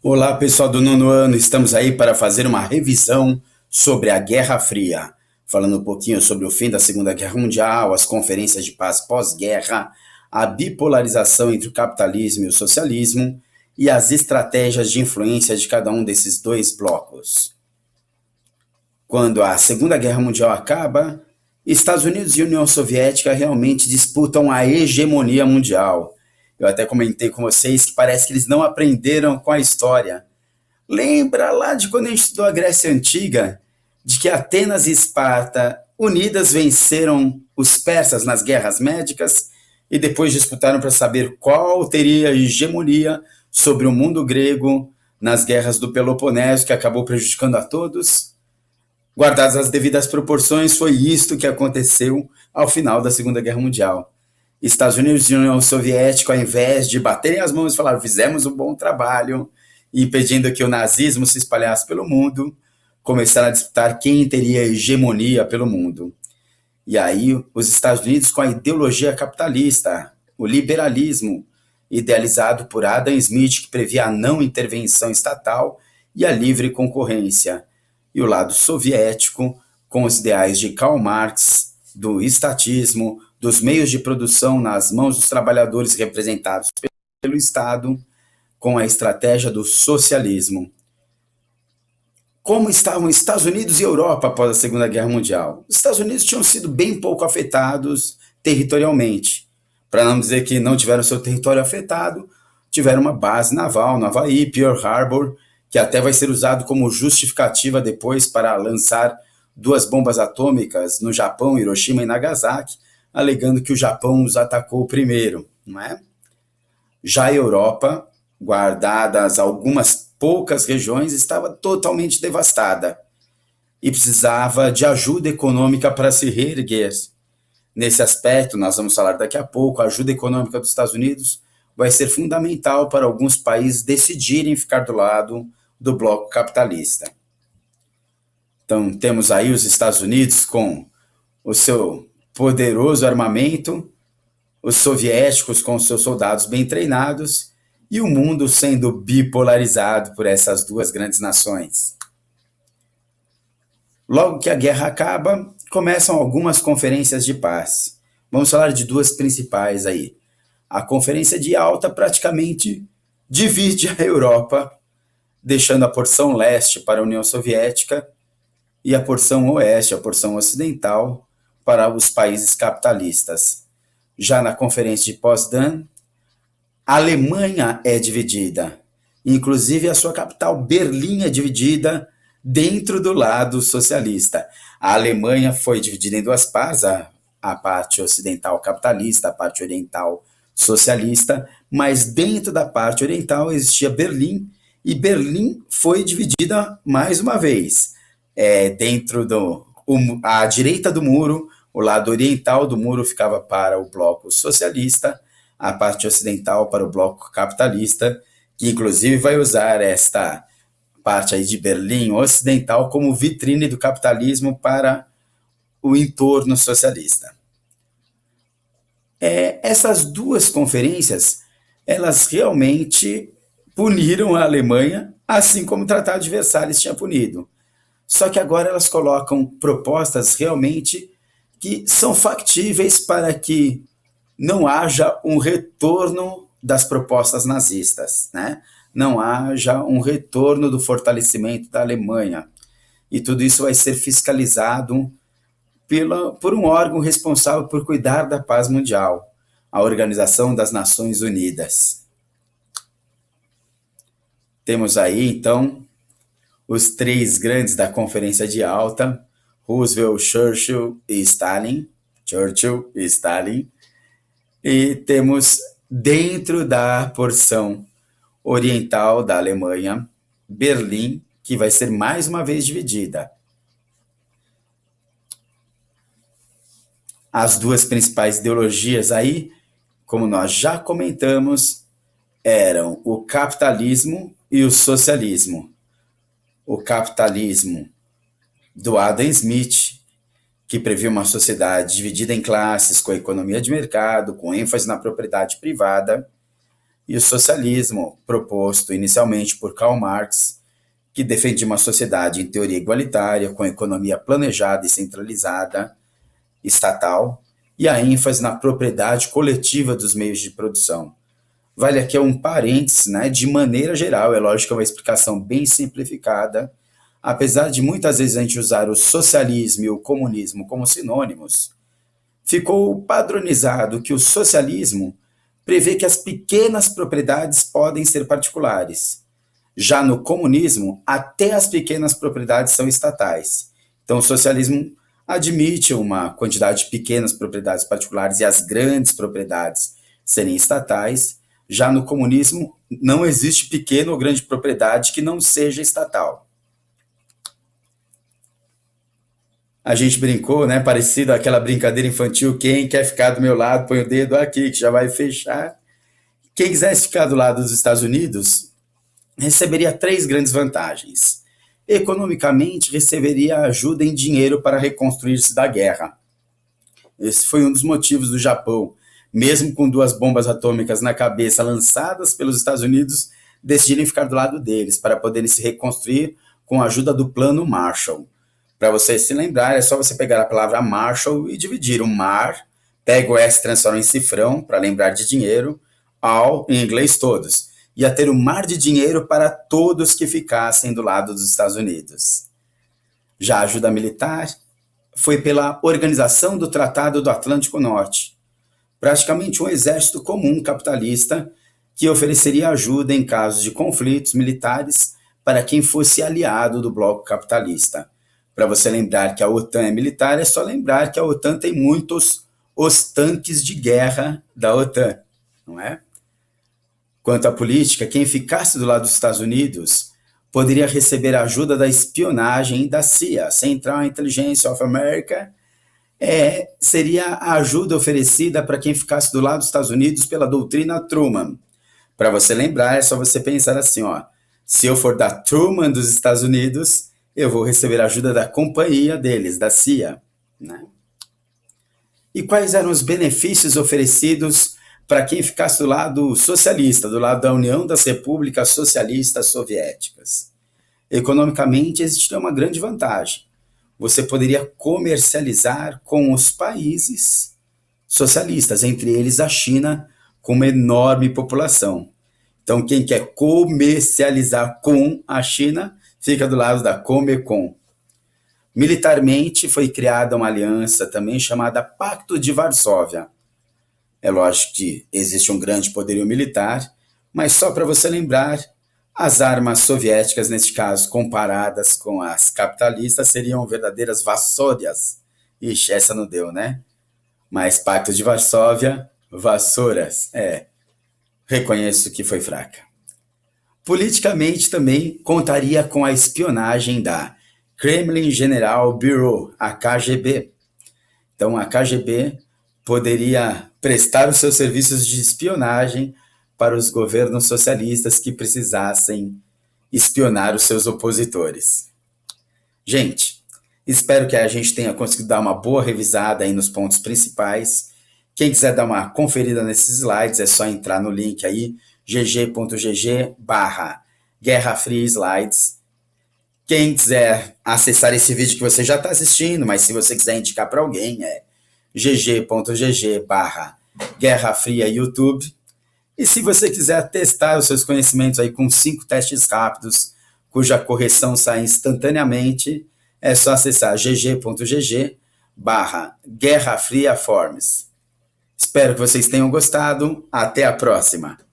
Olá, pessoal do nono ano, estamos aí para fazer uma revisão sobre a Guerra Fria, falando um pouquinho sobre o fim da Segunda Guerra Mundial, as conferências de paz pós-guerra, a bipolarização entre o capitalismo e o socialismo e as estratégias de influência de cada um desses dois blocos. Quando a Segunda Guerra Mundial acaba, Estados Unidos e União Soviética realmente disputam a hegemonia mundial. Eu até comentei com vocês que parece que eles não aprenderam com a história. Lembra lá de quando a gente estudou a Grécia Antiga, de que Atenas e Esparta unidas venceram os persas nas guerras médicas e depois disputaram para saber qual teria hegemonia sobre o mundo grego nas guerras do Peloponeso, que acabou prejudicando a todos? Guardadas as devidas proporções, foi isto que aconteceu ao final da Segunda Guerra Mundial. Estados Unidos e União Soviética, ao invés de baterem as mãos e falar fizemos um bom trabalho, impedindo que o nazismo se espalhasse pelo mundo, começaram a disputar quem teria hegemonia pelo mundo. E aí os Estados Unidos, com a ideologia capitalista, o liberalismo, idealizado por Adam Smith, que previa a não intervenção estatal e a livre concorrência, e o lado soviético, com os ideais de Karl Marx, do estatismo, dos meios de produção nas mãos dos trabalhadores representados pelo Estado, com a estratégia do socialismo. Como estavam Estados Unidos e Europa após a Segunda Guerra Mundial? Os Estados Unidos tinham sido bem pouco afetados territorialmente. Para não dizer que não tiveram seu território afetado, tiveram uma base naval no Havaí, Pearl Harbor, que até vai ser usado como justificativa depois para lançar 2 bombas atômicas no Japão, Hiroshima e Nagasaki, alegando que o Japão os atacou primeiro, não é? Já a Europa, guardadas algumas poucas regiões, estava totalmente devastada e precisava de ajuda econômica para se reerguer. Nesse aspecto, nós vamos falar daqui a pouco, a ajuda econômica dos Estados Unidos vai ser fundamental para alguns países decidirem ficar do lado do bloco capitalista. Então, temos aí os Estados Unidos com o seu poderoso armamento, os soviéticos com seus soldados bem treinados e o mundo sendo bipolarizado por essas 2 grandes nações. Logo que a guerra acaba, começam algumas conferências de paz. Vamos falar de 2 principais aí. A Conferência de Alta praticamente divide a Europa, deixando a porção leste para a União Soviética e a porção oeste, a porção ocidental, para os países capitalistas. Já na Conferência de Potsdam, a Alemanha é dividida. Inclusive, a sua capital, Berlim, é dividida dentro do lado socialista. A Alemanha foi dividida em 2 partes, a parte ocidental capitalista, a parte oriental socialista, mas dentro da parte oriental existia Berlim, e Berlim foi dividida mais uma vez. À direita do muro, o lado oriental do muro ficava para o bloco socialista, a parte ocidental para o bloco capitalista, que inclusive vai usar esta parte aí de Berlim ocidental como vitrine do capitalismo para o entorno socialista. Essas 2 conferências, elas realmente puniram a Alemanha, assim como o Tratado de Versalhes tinha punido. Só que agora elas colocam propostas realmente que são factíveis para que não haja um retorno das propostas nazistas, né? Não haja um retorno do fortalecimento da Alemanha. E tudo isso vai ser fiscalizado por um órgão responsável por cuidar da paz mundial, a Organização das Nações Unidas. Temos aí, então, os 3 grandes da Conferência de Alta, Roosevelt, Churchill e Stalin. E temos, dentro da porção oriental da Alemanha, Berlim, que vai ser mais uma vez dividida. As 2 principais ideologias aí, como nós já comentamos, eram o capitalismo e o socialismo. O capitalismo do Adam Smith, que previa uma sociedade dividida em classes, com a economia de mercado, com ênfase na propriedade privada, e o socialismo, proposto inicialmente por Karl Marx, que defendia uma sociedade em teoria igualitária, com economia planejada e centralizada, estatal, e a ênfase na propriedade coletiva dos meios de produção. Vale aqui um parênteses, né? De maneira geral, é lógico que é uma explicação bem simplificada, apesar de muitas vezes a gente usar o socialismo e o comunismo como sinônimos, ficou padronizado que o socialismo prevê que as pequenas propriedades podem ser particulares. Já no comunismo, até as pequenas propriedades são estatais. Então, o socialismo admite uma quantidade de pequenas propriedades particulares e as grandes propriedades serem estatais. Já no comunismo, não existe pequena ou grande propriedade que não seja estatal. A gente brincou, né? Parecido àquela brincadeira infantil, quem quer ficar do meu lado, põe o dedo aqui, que já vai fechar. Quem quisesse ficar do lado dos Estados Unidos, receberia três grandes vantagens. Economicamente, receberia ajuda em dinheiro para reconstruir-se da guerra. Esse foi um dos motivos do Japão, mesmo com duas bombas atômicas na cabeça lançadas pelos Estados Unidos, decidirem ficar do lado deles para poderem se reconstruir com a ajuda do Plano Marshall. Para você se lembrar, é só você pegar a palavra Marshall e dividir o mar, pega o S, transforma em cifrão, para lembrar de dinheiro, all, em inglês todos. Ia ter um mar de dinheiro para todos que ficassem do lado dos Estados Unidos. Já a ajuda militar foi pela Organização do Tratado do Atlântico Norte, praticamente um exército comum capitalista que ofereceria ajuda em casos de conflitos militares para quem fosse aliado do bloco capitalista. Para você lembrar que a OTAN é militar, é só lembrar que a OTAN tem muitos os tanques de guerra da OTAN, não é? Quanto à política, quem ficasse do lado dos Estados Unidos poderia receber a ajuda da espionagem da CIA, Central Intelligence of America, seria a ajuda oferecida para quem ficasse do lado dos Estados Unidos pela doutrina Truman. Para você lembrar, é só você pensar assim, ó, se eu for da Truman dos Estados Unidos, eu vou receber a ajuda da companhia deles, da CIA, né? E quais eram os benefícios oferecidos para quem ficasse do lado socialista, do lado da União das Repúblicas Socialistas Soviéticas? Economicamente, existiria uma grande vantagem. Você poderia comercializar com os países socialistas, entre eles a China, com uma enorme população. Então, quem quer comercializar com a China, fica do lado da Comecon. Militarmente, foi criada uma aliança também chamada Pacto de Varsóvia. É lógico que existe um grande poderio militar, mas só para você lembrar, as armas soviéticas, neste caso, comparadas com as capitalistas, seriam verdadeiras vassouras. Ixi, essa não deu, né? Mas Pacto de Varsóvia, vassouras. Reconheço que foi fraca. Politicamente também contaria com a espionagem da Kremlin General Bureau, a KGB. Então, a KGB poderia prestar os seus serviços de espionagem para os governos socialistas que precisassem espionar os seus opositores. Gente, espero que a gente tenha conseguido dar uma boa revisada aí nos pontos principais. Quem quiser dar uma conferida nesses slides, é só entrar no link aí, gg.gg/Guerra Fria Slides. Quem quiser acessar esse vídeo que você já está assistindo, mas se você quiser indicar para alguém, é gg.gg/Guerra Fria YouTube. E se você quiser testar os seus conhecimentos aí com 5 testes rápidos, cuja correção sai instantaneamente, é só acessar gg.gg/Guerra Fria Forms. Espero que vocês tenham gostado. Até a próxima!